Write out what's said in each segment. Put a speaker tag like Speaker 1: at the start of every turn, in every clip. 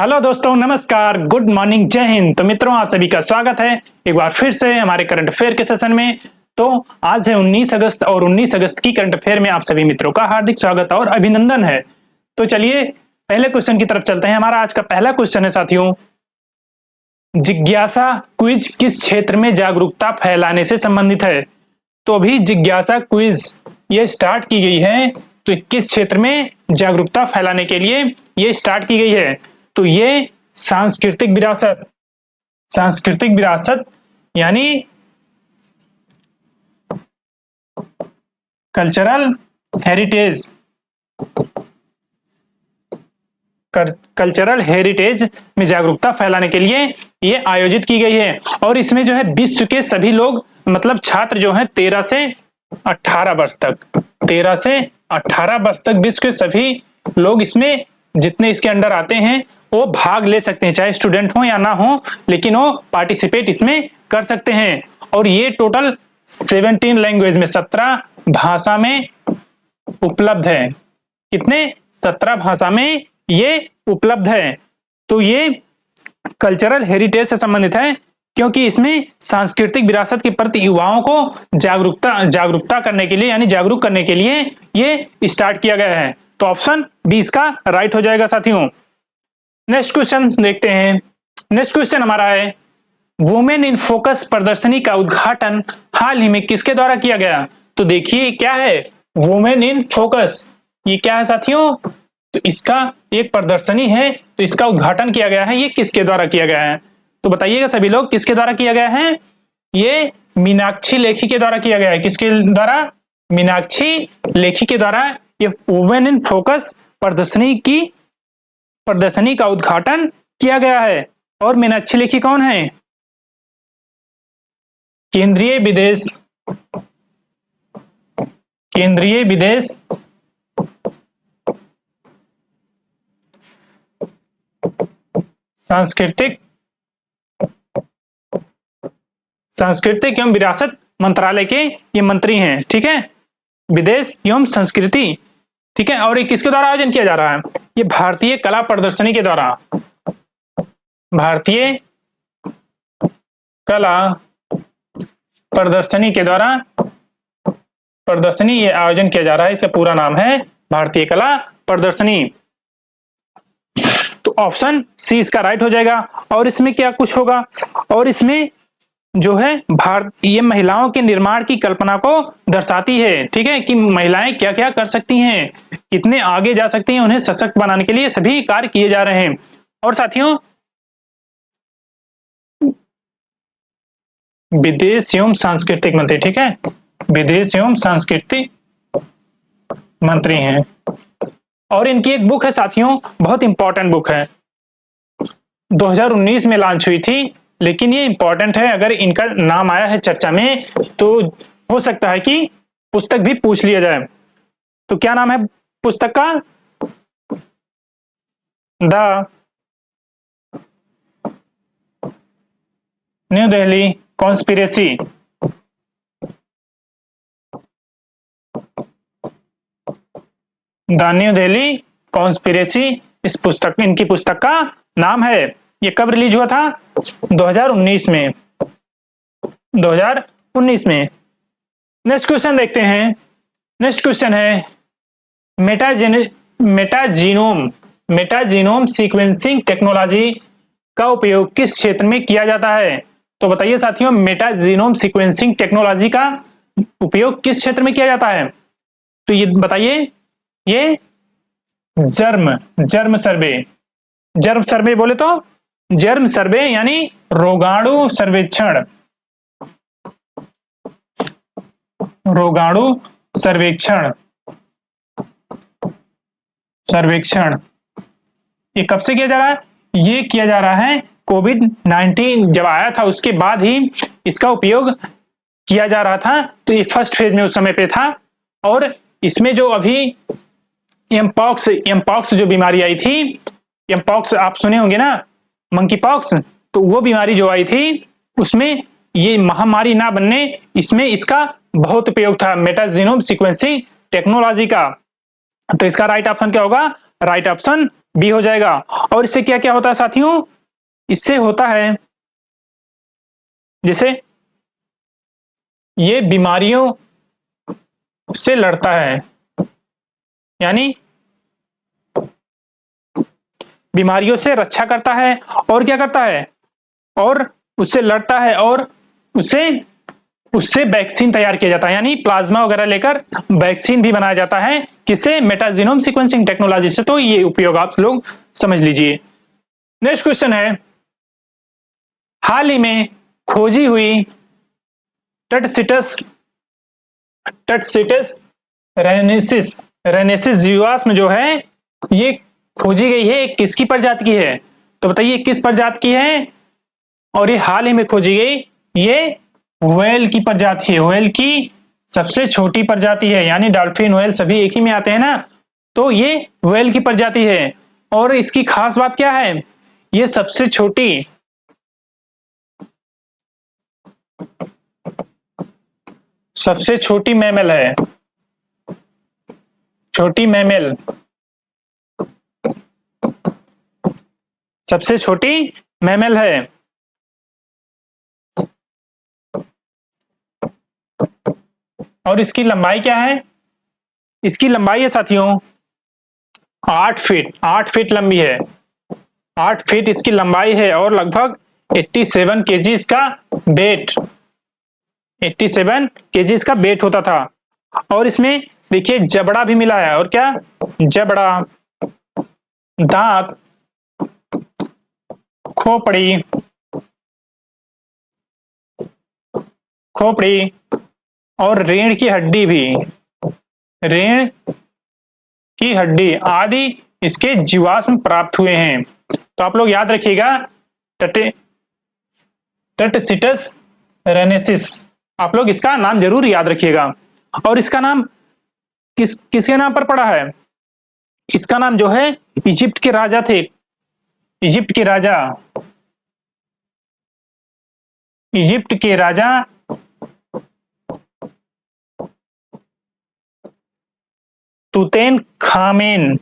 Speaker 1: Hello दोस्तों, नमस्कार, good morning, जय हिंद। तो मित्रों, आप सभी का स्वागत है एक बार फिर से हमारे करंट अफेयर के सेशन में। तो आज है 19 अगस्त और 19 अगस्त की करंट अफेयर में आप सभी मित्रों का हार्दिक स्वागत और अभिनंदन है। तो चलिए पहले क्वेश्चन की तरफ चलते हैं। हमारा आज का पहला क्वेश्चन है साथियों, जिज्ञासा क्विज किस क्षेत्र में जागरूकता फैलाने से संबंधित है? तो अभी जिज्ञासा क्विज ये स्टार्ट की गई है, तो किस क्षेत्र में जागरूकता फैलाने के लिए ये स्टार्ट की गई है? तो ये सांस्कृतिक विरासत यानी कल्चरल हेरिटेज में जागरूकता फैलाने के लिए ये आयोजित की गई है। और इसमें जो है विश्व के सभी लोग मतलब छात्र जो है 13 से 18 वर्ष तक विश्व के सभी लोग इसमें जितने इसके अंडर आते हैं वो भाग ले सकते हैं, चाहे स्टूडेंट हो या ना हो, लेकिन वो पार्टिसिपेट इसमें कर सकते हैं। और ये टोटल 17 लैंग्वेज में 17 भाषा में उपलब्ध है। कितने? 17 भाषा में ये उपलब्ध है। तो ये कल्चरल हेरिटेज से संबंधित है, क्योंकि इसमें सांस्कृतिक विरासत के प्रति युवाओं को जागरूकता करने के लिए यानी जागरूक करने के लिए ये स्टार्ट किया गया है। तो ऑप्शन 20 का राइट हो जाएगा साथियों। नेक्स्ट क्वेश्चन देखते हैं। नेक्स्ट क्वेश्चन हमारा है, वुमेन इन फोकस प्रदर्शनी का उद्घाटन हाल ही में किसके द्वारा किया गया? तो देखिए क्या है वुमेन इन फोकस, ये क्या है साथियों? तो इसका एक प्रदर्शनी है, तो इसका उद्घाटन किया गया है। ये किसके द्वारा किया गया है? तो बताइएगा सभी लोग, किसके द्वारा किया गया है? ये मीनाक्षी लेखी के द्वारा किया गया है। किसके द्वारा? मीनाक्षी लेखी के द्वारा ये वुमेन इन फोकस प्रदर्शनी का उद्घाटन किया गया है। और मीनाक्षी लेखी कौन है? केंद्रीय विदेश सांस्कृतिक एवं विरासत मंत्रालय के ये मंत्री हैं। ठीक है, विदेश एवं संस्कृति। ठीक है, और ये किसके द्वारा आयोजन किया जा रहा है? ये भारतीय कला प्रदर्शनी के द्वारा, भारतीय कला प्रदर्शनी के द्वारा ये आयोजन किया जा रहा है। इसका पूरा नाम है भारतीय कला प्रदर्शनी। तो ऑप्शन सी इसका राइट हो जाएगा। और इसमें क्या कुछ होगा? और इसमें जो है ये महिलाओं के निर्माण की कल्पना को दर्शाती है। ठीक है, कि महिलाएं क्या क्या कर सकती हैं, कितने आगे जा सकती हैं, उन्हें सशक्त बनाने के लिए सभी कार्य किए जा रहे हैं। और साथियों, विदेश एवं सांस्कृतिक मंत्री, ठीक है, विदेश एवं सांस्कृतिक मंत्री हैं। और इनकी एक बुक है साथियों, बहुत इंपॉर्टेंट बुक है, 2019 में लॉन्च हुई थी, लेकिन ये इंपॉर्टेंट है। अगर इनका नाम आया है चर्चा में तो हो सकता है कि पुस्तक भी पूछ लिया जाए। तो क्या नाम है पुस्तक का? The new Delhi conspiracy. The new Delhi conspiracy इस पुस्तक, इनकी पुस्तक का नाम है। ये कब रिलीज हुआ था? 2019 में। 2019 में। नेक्स्ट क्वेश्चन देखते हैं। नेक्स्ट क्वेश्चन है, मेटाजीनोम सीक्वेंसिंग टेक्नोलॉजी का उपयोग किस क्षेत्र में किया जाता है? तो बताइए साथियों, मेटाजीनोम सीक्वेंसिंग टेक्नोलॉजी का उपयोग किस क्षेत्र में किया जाता है? तो ये बताइए, ये जर्म सर्वे बोले तो जर्म सर्वे यानी रोगाणु सर्वेक्षण, ये कब से किया जा रहा है? ये किया जा रहा है कोविड-19 जब आया था उसके बाद ही इसका उपयोग किया जा रहा था। तो ये फर्स्ट फेज में उस समय पे था। और इसमें जो अभी एमपॉक्स जो बीमारी आई थी, एमपॉक्स आप सुने होंगे ना, मंकी पॉक्स, तो वो बीमारी जो आई थी उसमें ये महामारी ना बनने इसमें इसका बहुत उपयोग था, मेटाजीनोम सीक्वेंसिंग टेक्नोलॉजी का। तो इसका राइट ऑप्शन क्या होगा? राइट ऑप्शन बी हो जाएगा। और इससे क्या क्या होता है साथियों, इससे होता है जैसे ये बीमारियों से लड़ता है, यानी बीमारियों से रक्षा करता है, और क्या करता है, और उससे लड़ता है, और उससे उससे वैक्सीन तैयार किया जाता है, यानी प्लाज्मा वगैरह लेकर वैक्सीन भी बनाया जाता है, किससे, मेटाजीनोम सीक्वेंसिंग टेक्नोलॉजी से। तो ये उपयोग आप लोग समझ लीजिए। नेक्स्ट क्वेश्चन है, हाल ही में खोजी हुई टटसिटस टटसिटस रेनेसिस रेनेसिस जीवाश्म जो है, ये खोजी गई है, किसकी प्रजाति की है, तो बताइए किस प्रजाति की है, और ये हाल ही में खोजी गई, ये व्हेल की प्रजाति है, व्हेल की सबसे छोटी प्रजाति है, यानी डॉल्फिन व्हेल सभी एक ही में आते हैं ना, तो ये व्हेल की प्रजाति है। और इसकी खास बात क्या है, ये सबसे छोटी मैमल है, छोटी मैमल, सबसे छोटी मैमल है। और इसकी लंबाई क्या है, इसकी लंबाई है साथियों 8 फीट, 8 फीट लंबी है, 8 फीट इसकी लंबाई है, और लगभग 87 केजी इसका वेट, 87 केजी इसका वेट होता था। और इसमें देखिए जबड़ा भी मिला है, और क्या, जबड़ा, दांत, खोपड़ी, खोपड़ी और रीढ़ की हड्डी भी, रीढ़ की हड्डी आदि इसके जीवाश्म प्राप्त हुए हैं। तो आप लोग याद रखिएगा टटसिटस रेनेसिस, आप लोग इसका नाम जरूर याद रखिएगा। और इसका नाम किसके नाम पर पड़ा है, इसका नाम जो है इजिप्ट के राजा थे, इजिप्ट के राजा, इजिप्ट के राजा तुतेन खामेन,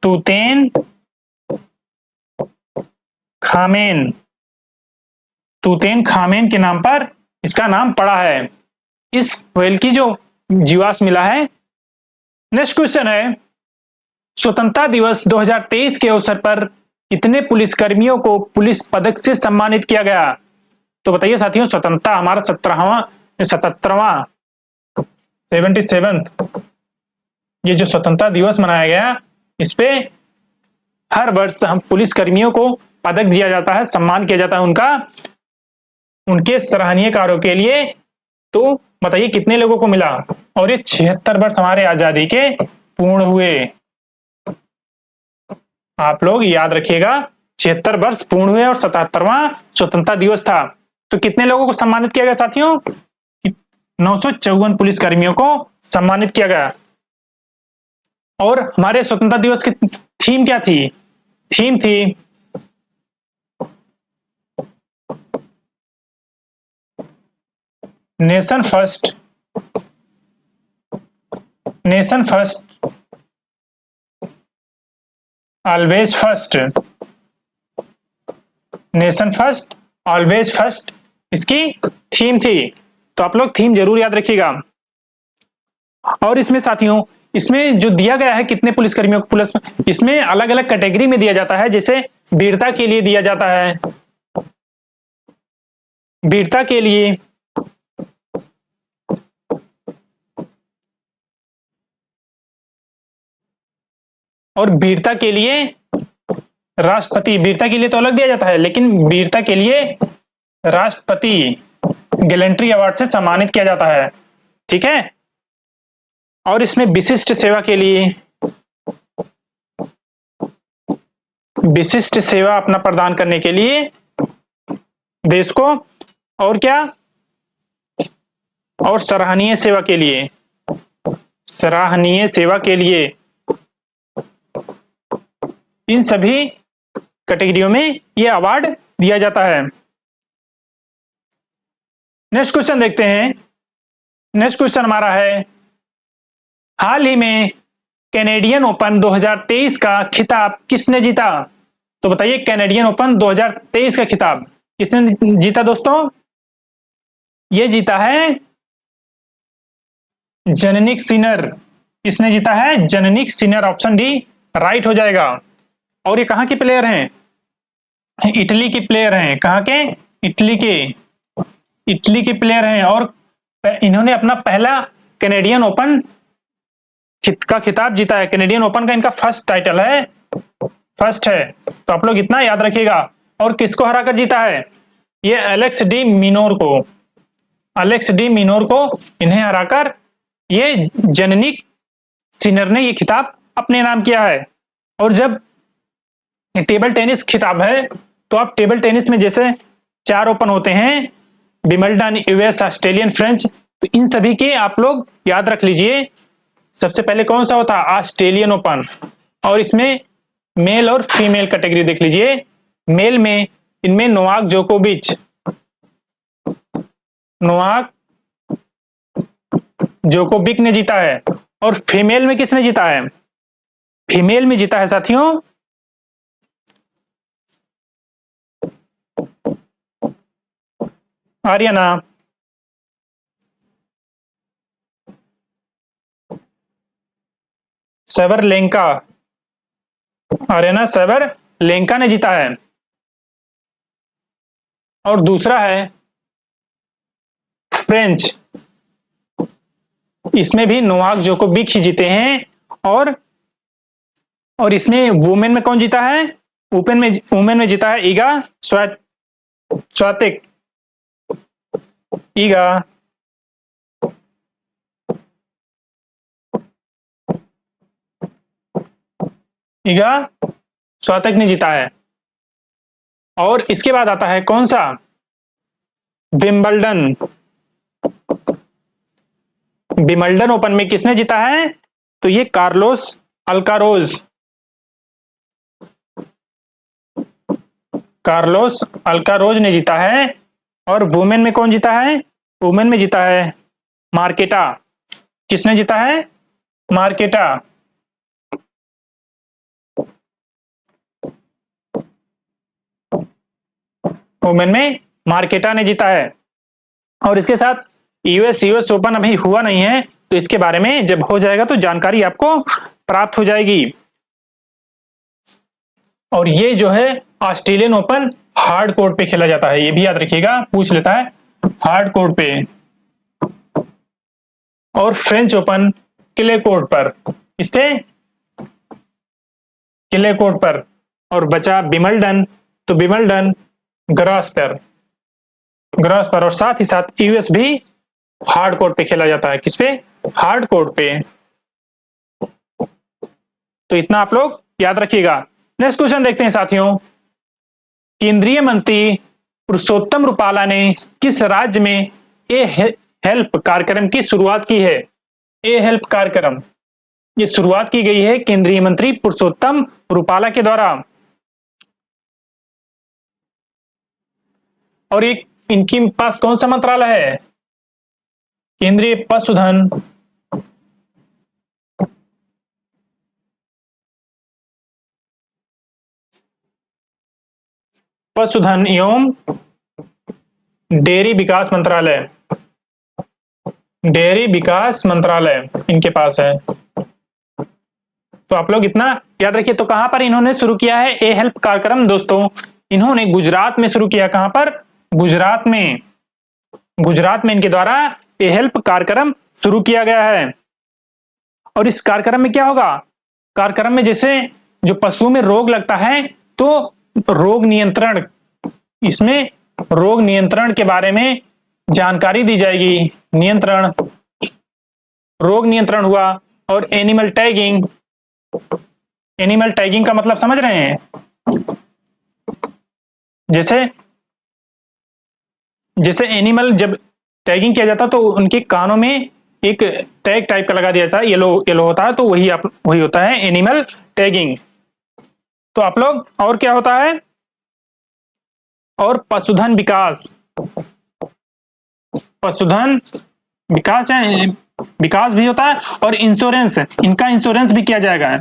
Speaker 1: तुतेन खामेन, तुतेन खामेन के नाम पर इसका नाम पड़ा है, इस व्हेल की जो जीवाश्म मिला है। नेक्स्ट क्वेश्चन है, स्वतंत्रता दिवस 2023 के अवसर पर कितने पुलिसकर्मियों को पुलिस पदक से सम्मानित किया गया, तो बताइए साथियों, स्वतंत्रता हमारा 77वां 77th ये जो स्वतंत्रता दिवस मनाया गया, इस पे हर वर्ष हम पुलिस कर्मियों को पदक दिया जाता है, सम्मान किया जाता है उनका, उनके सराहनीय कार्यों के लिए। तो बताइए कितने लोगों को मिला, और ये 76 वर्ष हमारे आजादी के पूर्ण हुए, आप लोग याद रखिएगा 76 वर्ष पूर्ण हुए और 77वां स्वतंत्रता दिवस था। तो कितने लोगों को सम्मानित किया गया साथियों, 954 पुलिस कर्मियों को सम्मानित किया गया। और हमारे स्वतंत्रता दिवस की थीम क्या थी, थीम थी nation first, nation first always first, nation first always first इसकी थीम थी। तो आप लोग थीम जरूर याद रखिएगा। और इसमें साथियों, इसमें जो दिया गया है कितने पुलिसकर्मियों को, पुलिस इसमें अलग अलग कैटेगरी में दिया जाता है, जैसे वीरता के लिए दिया जाता है, वीरता के लिए, और वीरता के लिए राष्ट्रपति, वीरता के लिए तो अलग दिया जाता है, लेकिन वीरता के लिए राष्ट्रपति गैलेंट्री अवार्ड से सम्मानित किया जाता है, ठीक है। और इसमें विशिष्ट सेवा के लिए, विशिष्ट सेवा अपना प्रदान करने के लिए देश को, और क्या, और सराहनीय सेवा के लिए, सराहनीय सेवा के लिए, इन सभी कैटेगरियों में यह अवार्ड दिया जाता है। नेक्स्ट क्वेश्चन देखते हैं। नेक्स्ट क्वेश्चन हमारा है, हाल ही में कैनेडियन ओपन 2023 का खिताब किसने जीता? तो बताइए कैनेडियन ओपन 2023 का खिताब किसने जीता दोस्तों? ये जीता है जेनिक सिनर। किसने जीता है? Jannik Sinner. Option D right हो जाएगा। और ये कहां के प्लेयर हैं? इटली के प्लेयर हैं। कहां के? इटली के। इटली के प्लेयर हैं और इन्होंने अपना पहला कैनेडियन ओपन का खिताब जीता है। कैनेडियन ओपन का इनका फर्स्ट टाइटल है, फर्स्ट है। तो आप लोग इतना याद रखिएगा। और किसको हराकर जीता है? ये एलेक्स डी मिनोर को। एलेक्स डी मिनोर को इन्हें हराकर ये जेनिक सिनर ने ये खिताब अपने नाम किया है। और जब टेबल टेनिस खिताब है तो आप टेबल टेनिस में जैसे 4 ओपन होते हैं, विंबलडन, यूएस, ऑस्ट्रेलियन, फ्रेंच, तो इन सभी के आप लोग याद रख लीजिए। सबसे पहले कौन सा होता है? Australian open. और इसमें मेल और फीमेल कैटेगरी देख लीजिए। मेल में इनमें नोवाक जोकोविक ने जीता है। और फीमेल में किसने जीता है? फीमेल में जीता है साथियों आर्यना। सेवरलेंका। आर्यना सेवरलेंका ने जीता है। और दूसरा है फ्रेंच। इसमें भी नोवाक जोकोविक ही जीते हैं। और इसमें वुमेन में कौन जीता है? वुमेन में जीता है ईगा स्वातेक। ईगा स्वातेक ने जीता है। और इसके बाद आता है कौन सा? विंबलडन। विंबलडन ओपन में किसने जीता है? तो ये कार्लोस अल्काराज। कार्लोस अल्काराज ने जीता है। और वुमेन में कौन जीता है? वुमेन में जीता है मार्केटा। किसने जीता है? मार्केटा। वुमेन में मार्केटा ने जीता है। और इसके साथ यूएस ओपन अभी हुआ नहीं है, तो इसके बारे में जब हो जाएगा तो जानकारी आपको प्राप्त हो जाएगी। और ये जो है ऑस्ट्रेलियन ओपन हार्ड कोर्ट पे खेला जाता है, ये भी याद रखिएगा, पूछ लेता है हार्ड कोर्ट पे। और फ्रेंच ओपन क्ले कोर्ट पर, इस पे क्ले कोर्ट पर। और बचा विंबलडन, तो विंबलडन ग्रास पर। और साथ ही साथ यूएस भी हार्ड कोर्ट पे खेला जाता है। किस पे? हार्ड कोर्ट पे। तो इतना आप लोग याद रखिएगा। नेक्स्ट क्वेश्चन देखते हैं साथियों। केंद्रीय मंत्री पुरुषोत्तम रुपाला ने किस राज्य में ए हेल्प कार्यक्रम की शुरुआत की है? ए हेल्प कार्यक्रम ये शुरुआत की गई है केंद्रीय मंत्री पुरुषोत्तम रुपाला के द्वारा। और एक इनके पास कौन सा मंत्रालय है? केंद्रीय पशुधन एवं डेयरी विकास मंत्रालय। डेयरी विकास मंत्रालय इनके पास है। तो आप लोग इतना याद रखिए। तो कहां पर इन्होंने शुरू किया है ए हेल्प कार्यक्रम? दोस्तों इन्होंने गुजरात में शुरू किया। कहां पर? गुजरात में। गुजरात में इनके द्वारा ए हेल्प कार्यक्रम शुरू किया गया है। और इस कार्यक्रम में क्या होगा? कार्यक्रम में जैसे जो पशुओं में रोग लगता है तो रोग नियंत्रण, इसमें रोग नियंत्रण के बारे में जानकारी दी जाएगी। नियंत्रण, रोग नियंत्रण हुआ। और एनिमल टैगिंग। एनिमल टैगिंग का मतलब समझ रहे हैं? जैसे एनिमल जब टैगिंग किया जाता तो उनके कानों में एक टैग टाइप का लगा दिया जाता है, येलो होता है, तो वही होता है एनिमल टैगिंग। तो आप लोग, और क्या होता है? और पशुधन विकास। पशुधन विकास भी होता है और इंश्योरेंस, इनका इंश्योरेंस भी किया जाएगा,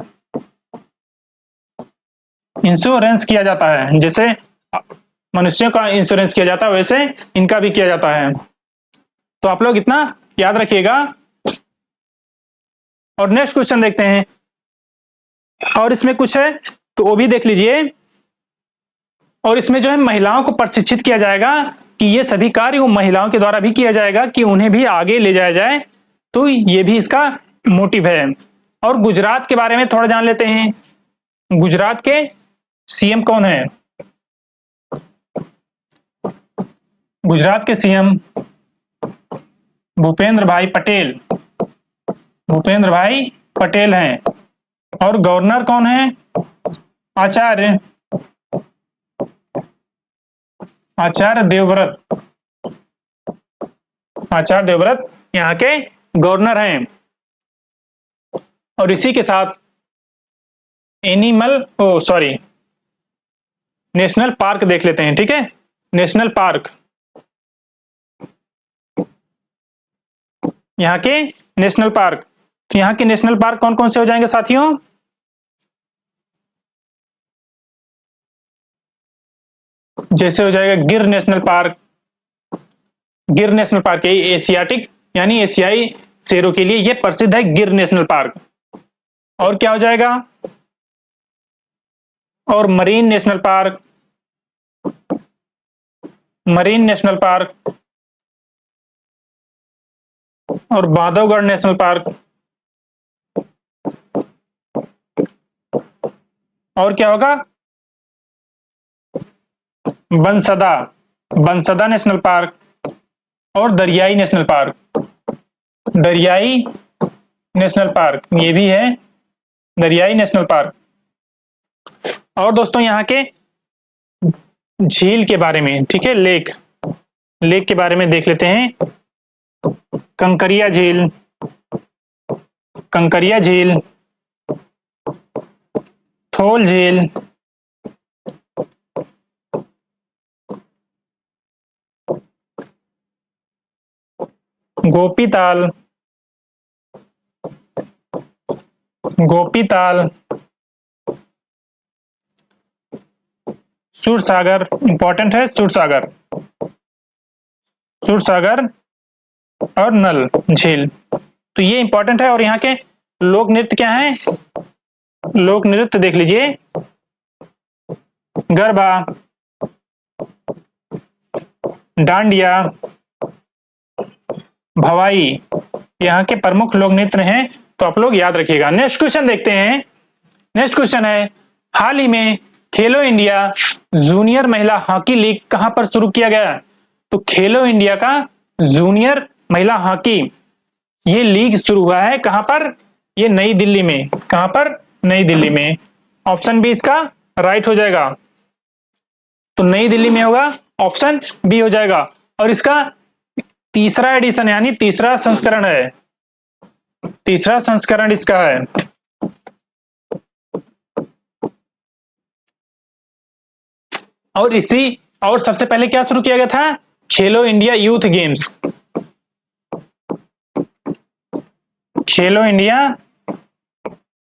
Speaker 1: इंश्योरेंस किया जाता है। जैसे मनुष्यों का इंश्योरेंस किया जाता है वैसे इनका भी किया जाता है। तो आप लोग इतना याद रखिएगा। और नेक्स्ट क्वेश्चन देखते हैं, और इसमें कुछ है तो वो भी देख लीजिए। और इसमें जो है महिलाओं को प्रशिक्षित किया जाएगा कि ये सभी कार्य वो महिलाओं के द्वारा भी किया जाएगा, कि उन्हें भी आगे ले जाया जाए। तो ये भी इसका मोटिव है। और गुजरात के बारे में थोड़ा जान लेते हैं। गुजरात के सीएम कौन है? गुजरात के सीएम भूपेंद्र भाई पटेल, भूपेंद्र भाई पटेल हैं। और गवर्नर कौन है? आचार्य देवव्रत, आचार्य देवव्रत यहाँ के गवर्नर हैं। और इसी के साथ नेशनल पार्क देख लेते हैं। ठीक है, नेशनल पार्क, यहाँ के नेशनल पार्क। तो यहाँ के नेशनल पार्क कौन कौन से हो जाएंगे साथियों? जैसे हो जाएगा गिर नेशनल पार्क, गिर नेशनल पार्क एशियाटिक यानी एशियाई शेरों के लिए ये प्रसिद्ध है, गिर नेशनल पार्क। और क्या हो जाएगा? और marine national park, marine national park. और बांधवगढ़ नेशनल पार्क। और क्या होगा? बंसदा नेशनल पार्क। और दरियाई नेशनल पार्क, दरियाई नेशनल पार्क ये भी है, दरियाई नेशनल पार्क। और दोस्तों यहाँ के झील के बारे में, ठीक है, लेक के बारे में देख लेते हैं। कंकरिया झील, थोल झील, गोपीताल, सूरसागर, इंपॉर्टेंट है सूरसागर, और नल झील। तो ये इंपॉर्टेंट है। और यहाँ के लोक नृत्य क्या है? लोक नृत्य देख लीजिए, गरबा, डांडिया, भवाई, यहाँ के प्रमुख लोक नृत्य हैं। तो आप लोग याद रखिएगा। नेक्स्ट क्वेश्चन देखते हैं। नेक्स्ट क्वेश्चन है, हाल ही में खेलो इंडिया जूनियर महिला हॉकी लीग कहां पर शुरू किया गया? तो खेलो इंडिया का जूनियर महिला हॉकी ये लीग शुरू हुआ है कहां पर? ये नई दिल्ली में। कहां पर? नई दिल्ली में। ऑप्शन बी इसका राइट हो जाएगा। तो नई दिल्ली में होगा, ऑप्शन बी हो जाएगा। और इसका तीसरा एडिशन यानी तीसरा संस्करण है, तीसरा संस्करण इसका है। और सबसे पहले क्या शुरू किया गया था? खेलो इंडिया यूथ गेम्स, खेलो इंडिया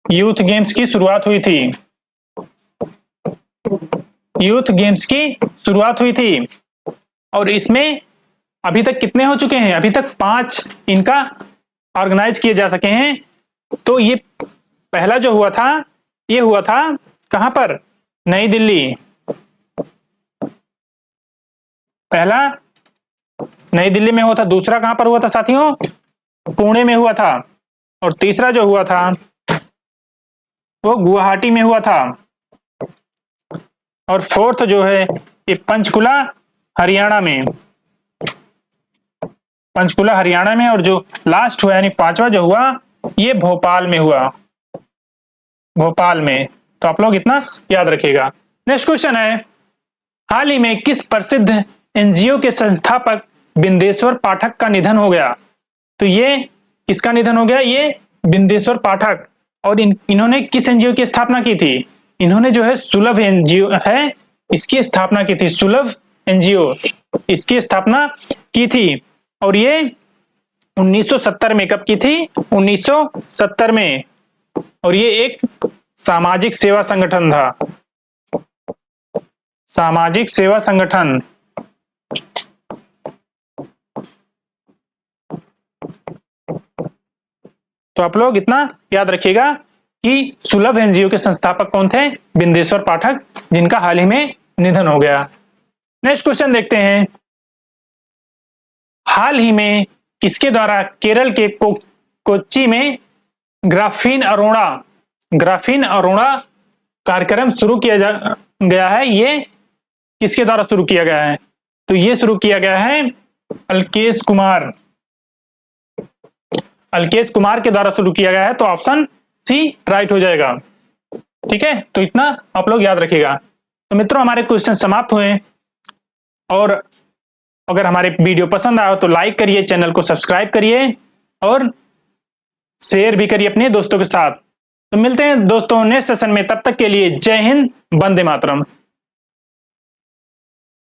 Speaker 1: यूथ गेम्स की शुरुआत हुई थी, यूथ गेम्स की शुरुआत हुई थी। और इसमें अभी तक कितने हो चुके हैं? अभी तक 5 इनका ऑर्गेनाइज किए जा सके हैं। तो ये पहला जो हुआ था, ये हुआ था कहां पर? नई दिल्ली। पहला नई दिल्ली में हुआ था। दूसरा कहां पर हुआ था साथियों? पुणे में हुआ था। और तीसरा जो हुआ था वो गुवाहाटी में हुआ था। और फोर्थ जो है ये पंचकुला हरियाणा में, पंचकुला हरियाणा में। और जो लास्ट हुआ यानी 5वां जो हुआ ये भोपाल में हुआ, भोपाल में। तो आप लोग इतना याद रखिएगा। नेक्स्ट क्वेश्चन है, हाल ही में किस प्रसिद्ध एनजीओ के संस्थापक बिंदेश्वर पाठक का निधन हो गया? तो ये किसका निधन हो गया? ये बिंदेश्वर पाठक। और इन्होंने किस एनजीओ की स्थापना की थी? इन्होंने जो है सुलभ एनजीओ है इसकी स्थापना की थी, सुलभ एनजीओ इसकी स्थापना की थी। और ये 1970 में कब की थी? 1970 में। और ये एक सामाजिक सेवा संगठन था, सामाजिक सेवा संगठन। तो आप लोग इतना याद रखिएगा कि सुलभ एनजीओ के संस्थापक कौन थे? बिंदेश्वर पाठक, जिनका हाल ही में निधन हो गया। नेक्स्ट क्वेश्चन देखते हैं, हाल ही में किसके द्वारा केरल के कोच्चि में ग्राफीन अरोड़ा कार्यक्रम शुरू किया गया है? ये किसके द्वारा शुरू किया गया है? तो ये शुरू किया गया है अल्केश कुमार के द्वारा शुरू किया गया है। तो ऑप्शन सी राइट हो जाएगा। ठीक है, तो इतना आप लोग याद रखिएगा। तो मित्रों, हमारे क्वेश्चन समाप्त हुए, और अगर हमारे वीडियो पसंद आया तो लाइक करिए, चैनल को सब्सक्राइब करिए और शेयर भी करिए अपने दोस्तों के साथ। तो मिलते हैं दोस्तों नेक्स्ट सेशन में, तब तक के लिए जय हिंद, वंदे मातरम।